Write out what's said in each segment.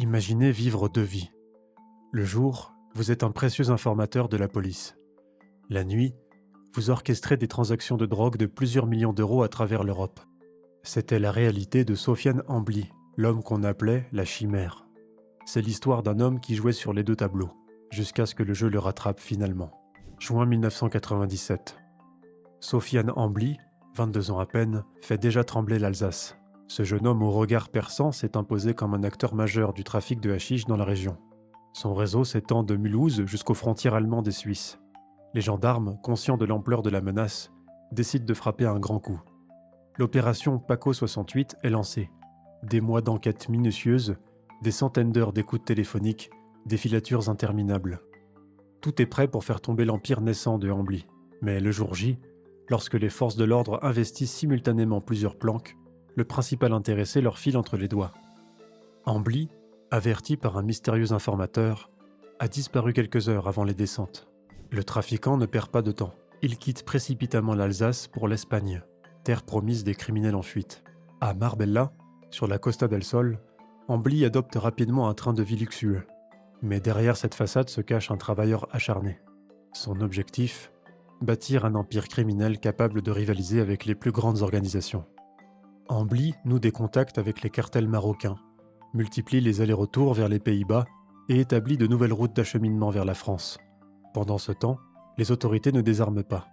Imaginez vivre deux vies. Le jour, vous êtes un précieux informateur de la police. La nuit, vous orchestrez des transactions de drogue de plusieurs millions d'euros à travers l'Europe. C'était la réalité de Sofiane Ambli, l'homme qu'on appelait la chimère. C'est l'histoire d'un homme qui jouait sur les deux tableaux, jusqu'à ce que le jeu le rattrape finalement. Juin 1997. Sofiane Ambli, 22 ans à peine, fait déjà trembler l'Alsace. Ce jeune homme au regard perçant s'est imposé comme un acteur majeur du trafic de hashish dans la région. Son réseau s'étend de Mulhouse jusqu'aux frontières allemandes et suisses. Les gendarmes, conscients de l'ampleur de la menace, décident de frapper un grand coup. L'opération Paco 68 est lancée. Des mois d'enquête minutieuse, des centaines d'heures d'écoute téléphonique, des filatures interminables. Tout est prêt pour faire tomber l'empire naissant de Ambli. Mais le jour J, lorsque les forces de l'ordre investissent simultanément plusieurs planques, le principal intéressé leur file entre les doigts. Ambli, averti par un mystérieux informateur, a disparu quelques heures avant les descentes. Le trafiquant ne perd pas de temps. Il quitte précipitamment l'Alsace pour l'Espagne, terre promise des criminels en fuite. À Marbella, sur la Costa del Sol, Ambli adopte rapidement un train de vie luxueux. Mais derrière cette façade se cache un travailleur acharné. Son objectif ? Bâtir un empire criminel capable de rivaliser avec les plus grandes organisations. Ambli noue des contacts avec les cartels marocains, multiplie les allers-retours vers les Pays-Bas et établit de nouvelles routes d'acheminement vers la France. Pendant ce temps, les autorités ne désarment pas.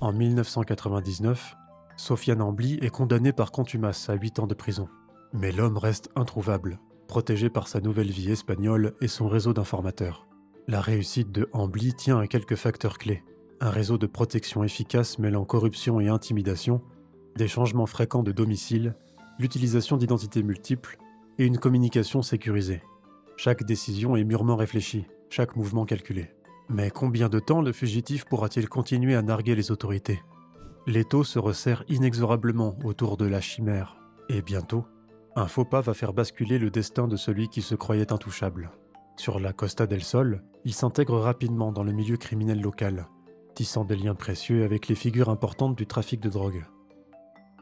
En 1999, Sofiane Ambli est condamné par contumace à 8 ans de prison. Mais l'homme reste introuvable, protégé par sa nouvelle vie espagnole et son réseau d'informateurs. La réussite de Ambli tient à quelques facteurs clés. Un réseau de protection efficace mêlant corruption et intimidation, des changements fréquents de domicile, l'utilisation d'identités multiples et une communication sécurisée. Chaque décision est mûrement réfléchie, chaque mouvement calculé. Mais combien de temps le fugitif pourra-t-il continuer à narguer les autorités ? L'étau se resserre inexorablement autour de la chimère. Et bientôt, un faux pas va faire basculer le destin de celui qui se croyait intouchable. Sur la Costa del Sol, il s'intègre rapidement dans le milieu criminel local, tissant des liens précieux avec les figures importantes du trafic de drogue.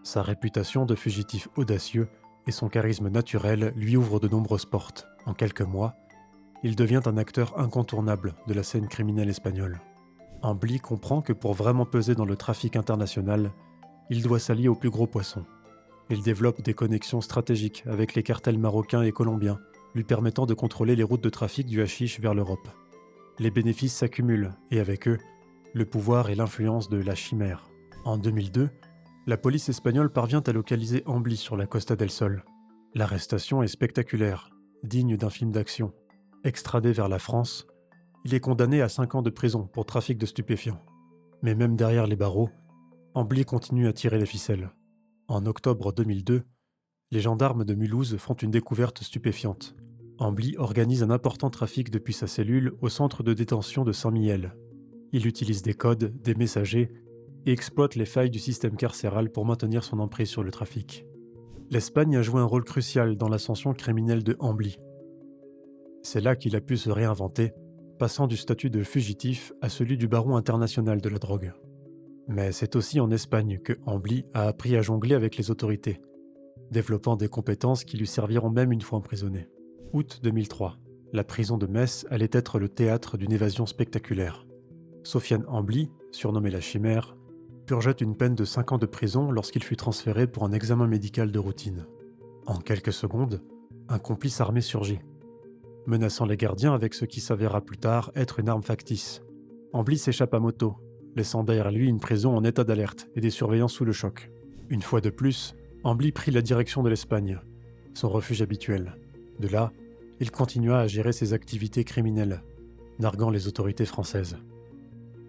Sa réputation de fugitif audacieux et son charisme naturel lui ouvrent de nombreuses portes. En quelques mois, il devient un acteur incontournable de la scène criminelle espagnole. Ambli comprend que pour vraiment peser dans le trafic international, il doit s'allier aux plus gros poissons. Il développe des connexions stratégiques avec les cartels marocains et colombiens, lui permettant de contrôler les routes de trafic du hashish vers l'Europe. Les bénéfices s'accumulent et avec eux, le pouvoir et l'influence de la chimère. En 2002, la police espagnole parvient à localiser Ambli sur la Costa del Sol. L'arrestation est spectaculaire, digne d'un film d'action. Extradé vers la France, il est condamné à 5 ans de prison pour trafic de stupéfiants. Mais même derrière les barreaux, Ambli continue à tirer les ficelles. En octobre 2002, les gendarmes de Mulhouse font une découverte stupéfiante. Ambli organise un important trafic depuis sa cellule au centre de détention de Saint-Mihiel. Il utilise des codes, des messagers et exploite les failles du système carcéral pour maintenir son emprise sur le trafic. L'Espagne a joué un rôle crucial dans l'ascension criminelle de Ambli. C'est là qu'il a pu se réinventer, passant du statut de fugitif à celui du baron international de la drogue. Mais c'est aussi en Espagne que Ambli a appris à jongler avec les autorités, développant des compétences qui lui serviront même une fois emprisonné. Août 2003, la prison de Metz allait être le théâtre d'une évasion spectaculaire. Sofiane Ambli, surnommé la chimère, purgeait une peine de 5 ans de prison lorsqu'il fut transféré pour un examen médical de routine. En quelques secondes, un complice armé surgit, menaçant les gardiens avec ce qui s'avéra plus tard être une arme factice. Ambli s'échappe à moto, laissant derrière lui une prison en état d'alerte et des surveillants sous le choc. Une fois de plus, Ambli prit la direction de l'Espagne, son refuge habituel. De là, il continua à gérer ses activités criminelles, narguant les autorités françaises.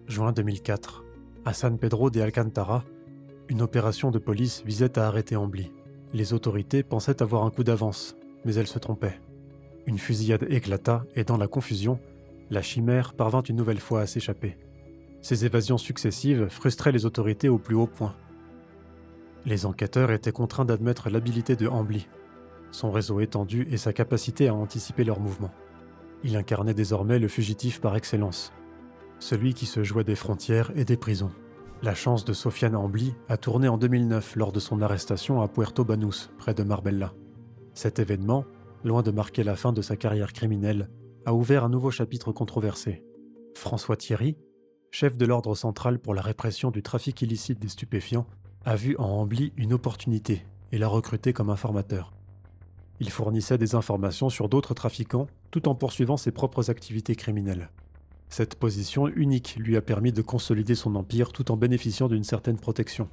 Juin 2004, à San Pedro de Alcántara, une opération de police visait à arrêter Ambli. Les autorités pensaient avoir un coup d'avance, mais elles se trompaient. Une fusillade éclata et dans la confusion, la chimère parvint une nouvelle fois à s'échapper. Ces évasions successives frustraient les autorités au plus haut point. Les enquêteurs étaient contraints d'admettre l'habileté de Ambli, son réseau étendu et sa capacité à anticiper leurs mouvements. Il incarnait désormais le fugitif par excellence, celui qui se jouait des frontières et des prisons. La chance de Sofiane Ambli a tourné en 2009 lors de son arrestation à Puerto Banús, près de Marbella. Cet événement, loin de marquer la fin de sa carrière criminelle, a ouvert un nouveau chapitre controversé. François Thierry, chef de l'ordre central pour la répression du trafic illicite des stupéfiants, a vu en Ambly une opportunité et l'a recruté comme informateur. Il fournissait des informations sur d'autres trafiquants tout en poursuivant ses propres activités criminelles. Cette position unique lui a permis de consolider son empire tout en bénéficiant d'une certaine protection.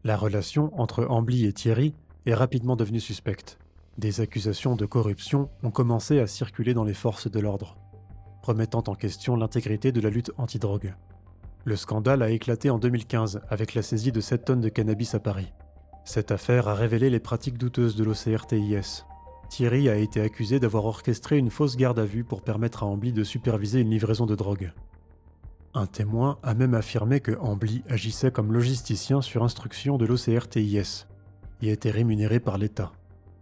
La relation entre Ambly et Thierry est rapidement devenue suspecte. Des accusations de corruption ont commencé à circuler dans les forces de l'ordre, remettant en question l'intégrité de la lutte antidrogue. Le scandale a éclaté en 2015 avec la saisie de 7 tonnes de cannabis à Paris. Cette affaire a révélé les pratiques douteuses de l'OCRTIS. Thierry a été accusé d'avoir orchestré une fausse garde à vue pour permettre à Ambly de superviser une livraison de drogue. Un témoin a même affirmé que Ambly agissait comme logisticien sur instruction de l'OCRTIS et était rémunéré par l'État.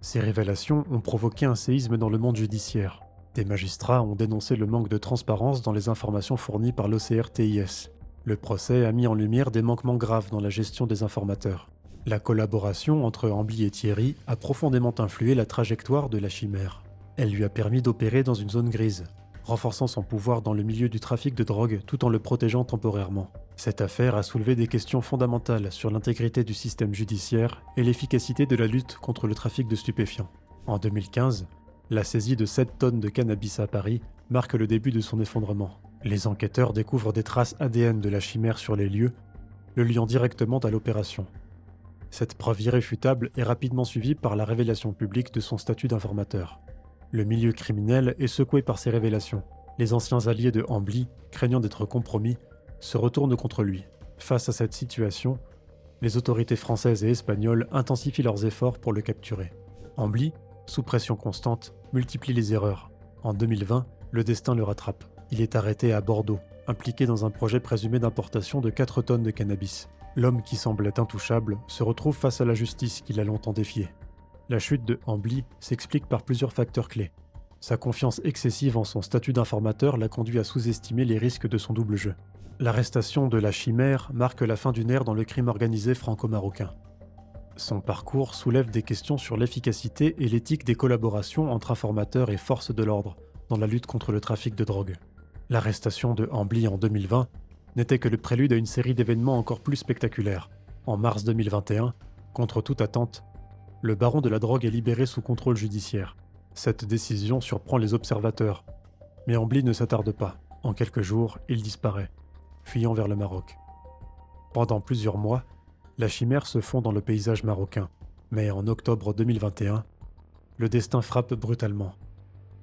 Ces révélations ont provoqué un séisme dans le monde judiciaire. Des magistrats ont dénoncé le manque de transparence dans les informations fournies par l'OCRTIS. Le procès a mis en lumière des manquements graves dans la gestion des informateurs. La collaboration entre Ambly et Thierry a profondément influé la trajectoire de la Chimère. Elle lui a permis d'opérer dans une zone grise, renforçant son pouvoir dans le milieu du trafic de drogue tout en le protégeant temporairement. Cette affaire a soulevé des questions fondamentales sur l'intégrité du système judiciaire et l'efficacité de la lutte contre le trafic de stupéfiants. En 2015, la saisie de 7 tonnes de cannabis à Paris marque le début de son effondrement. Les enquêteurs découvrent des traces ADN de la Chimère sur les lieux, le liant directement à l'opération. Cette preuve irréfutable est rapidement suivie par la révélation publique de son statut d'informateur. Le milieu criminel est secoué par ces révélations. Les anciens alliés de Ambly, craignant d'être compromis, se retournent contre lui. Face à cette situation, les autorités françaises et espagnoles intensifient leurs efforts pour le capturer. Ambly, sous pression constante, multiplie les erreurs. En 2020, le destin le rattrape. Il est arrêté à Bordeaux, impliqué dans un projet présumé d'importation de 4 tonnes de cannabis. L'homme qui semblait intouchable se retrouve face à la justice qu'il a longtemps défiée. La chute de Ambly s'explique par plusieurs facteurs clés. Sa confiance excessive en son statut d'informateur l'a conduit à sous-estimer les risques de son double jeu. L'arrestation de la Chimère marque la fin d'une ère dans le crime organisé franco-marocain. Son parcours soulève des questions sur l'efficacité et l'éthique des collaborations entre informateurs et forces de l'ordre dans la lutte contre le trafic de drogue. L'arrestation de Ambly en 2020 n'était que le prélude à une série d'événements encore plus spectaculaires. En mars 2021, contre toute attente, le baron de la drogue est libéré sous contrôle judiciaire. Cette décision surprend les observateurs. Mais Ambly ne s'attarde pas. En quelques jours, il disparaît, fuyant vers le Maroc. Pendant plusieurs mois, la Chimère se fond dans le paysage marocain. Mais en octobre 2021, le destin frappe brutalement.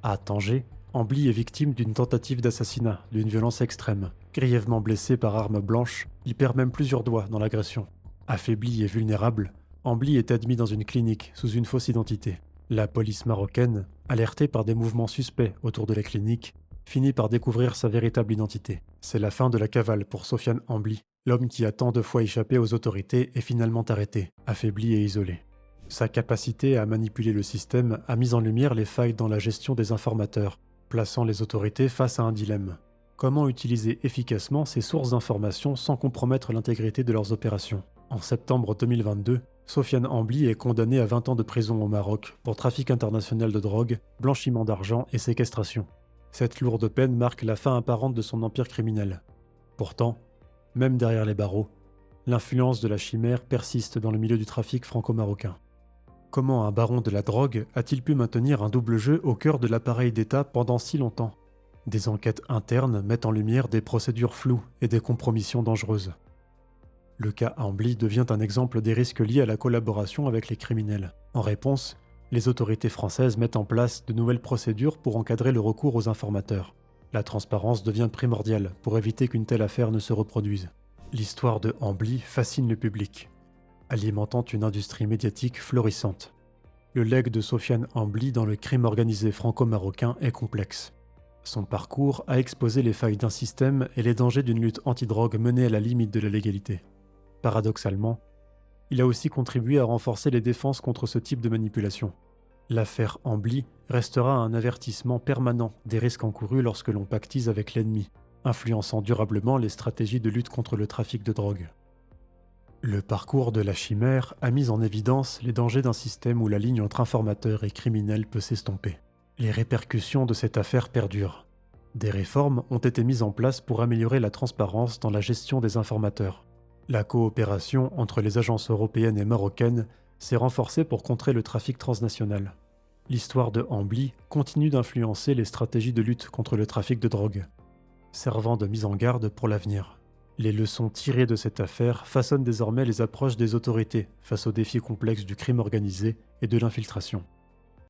À Tanger, Ambly est victime d'une tentative d'assassinat, d'une violence extrême. Grièvement blessé par arme blanche, il perd même plusieurs doigts dans l'agression. Affaibli et vulnérable, Ambly est admis dans une clinique sous une fausse identité. La police marocaine, alertée par des mouvements suspects autour de la clinique, finit par découvrir sa véritable identité. C'est la fin de la cavale pour Sofiane Ambly, l'homme qui a tant de fois échappé aux autorités est finalement arrêté, affaibli et isolé. Sa capacité à manipuler le système a mis en lumière les failles dans la gestion des informateurs, plaçant les autorités face à un dilemme. Comment utiliser efficacement ces sources d'informations sans compromettre l'intégrité de leurs opérations? En septembre 2022, Sofiane Ambly est condamné à 20 ans de prison au Maroc pour trafic international de drogue, blanchiment d'argent et séquestration. Cette lourde peine marque la fin apparente de son empire criminel. Pourtant, même derrière les barreaux, l'influence de la Chimère persiste dans le milieu du trafic franco-marocain. Comment un baron de la drogue a-t-il pu maintenir un double jeu au cœur de l'appareil d'État pendant si longtemps? Des enquêtes internes mettent en lumière des procédures floues et des compromissions dangereuses. Le cas Ambly devient un exemple des risques liés à la collaboration avec les criminels. En réponse, les autorités françaises mettent en place de nouvelles procédures pour encadrer le recours aux informateurs. La transparence devient primordiale pour éviter qu'une telle affaire ne se reproduise. L'histoire de Ambly fascine le public, alimentant une industrie médiatique florissante. Le legs de Sofiane Ambly dans le crime organisé franco-marocain est complexe. Son parcours a exposé les failles d'un système et les dangers d'une lutte anti-drogue menée à la limite de la légalité. Paradoxalement, il a aussi contribué à renforcer les défenses contre ce type de manipulation. L'affaire Ambly restera un avertissement permanent des risques encourus lorsque l'on pactise avec l'ennemi, influençant durablement les stratégies de lutte contre le trafic de drogue. Le parcours de la chimère a mis en évidence les dangers d'un système où la ligne entre informateurs et criminels peut s'estomper. Les répercussions de cette affaire perdurent. Des réformes ont été mises en place pour améliorer la transparence dans la gestion des informateurs. La coopération entre les agences européennes et marocaines s'est renforcée pour contrer le trafic transnational. L'histoire de Ambly continue d'influencer les stratégies de lutte contre le trafic de drogue, servant de mise en garde pour l'avenir. Les leçons tirées de cette affaire façonnent désormais les approches des autorités face aux défis complexes du crime organisé et de l'infiltration.